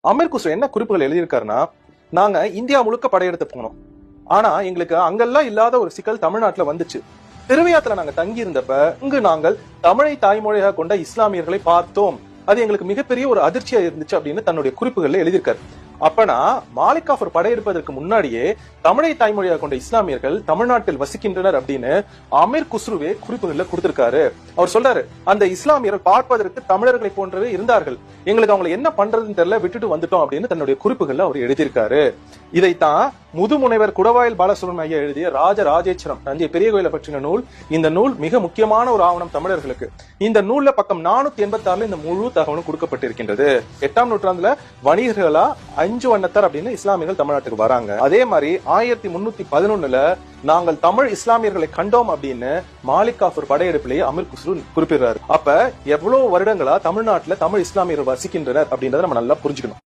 அமீர் குஸ்ரு என்ன குறிப்புகள் எழுதியிருக்காருன்னா, நாங்க இந்தியா முழுக்க படையெடுத்து போனோம். ஆனா எங்களுக்கு அங்கெல்லாம் இல்லாத ஒரு சிக்கல் தமிழ்நாட்டுல வந்துச்சு. திருவையாத்துல நாங்க தங்கி இருந்தப்ப இங்கு நாங்கள் தமிழை தாய்மொழியாக கொண்ட இஸ்லாமியர்களை பார்த்தோம். அது எங்களுக்கு மிகப்பெரிய ஒரு அதிர்ச்சியா இருந்துச்சு அப்படின்னு தன்னுடைய குறிப்புகள்ல எழுதியிருக்காரு. அப்பனா மாலிக் காஃபர் படையெடுப்பதற்கு முன்னாடியே தமிழை தாய்மொழியாக கொண்ட இஸ்லாமியர்கள் தமிழ்நாட்டில் வசிக்கின்றனர் அப்படின்னு அமீர் குஸ்ருவே குறிப்புகள்ல கொடுத்திருக்காரு. அவர் சொல்றாரு, அந்த இஸ்லாமியர்கள் பார்ப்பதற்கு தமிழர்களை போன்றவே இருந்தார்கள், எங்களுக்கு அவங்களை என்ன பண்றதுன்னு தெரியல, விட்டுட்டு வந்துட்டோம் அப்படின்னு தன்னுடைய குறிப்புகள்ல அவர் எழுதியிருக்காரு. இதைத்தான் முதுமுனைவர் குடவாயில் பாலசுப்ரமணியம் ஐயா எழுதிய ராஜராஜேஸ்வரம் தஞ்சை பெரிய கோயிலை பற்றின நூல். இந்த நூல் மிக முக்கியமான ஒரு ஆவணம் தமிழர்களுக்கு. இந்த நூல்ல பக்கம் 486 இந்த முழு தகவலும் கொடுக்கப்பட்டிருக்கின்றது. 8ஆம் நூற்றாண்டுல வணிகர்களா 5 வண்ணத்தார் அப்படின்னு இஸ்லாமியர்கள் தமிழ்நாட்டுக்கு வராங்க. அதே மாதிரி 1311 நாங்கள் தமிழ் இஸ்லாமியர்களை கண்டோம் அப்படின்னு மாலிக் காஃபர் படையெடுப்பிலேயே அமீர் குஸ்ரு குறிப்பிடுறாரு. அப்ப எவ்வளவு வருடங்களா தமிழ்நாட்டுல தமிழ் இஸ்லாமியர்கள் வசிக்கின்றனர் அப்படின்றத நம்ம நல்லா புரிஞ்சுக்கணும்.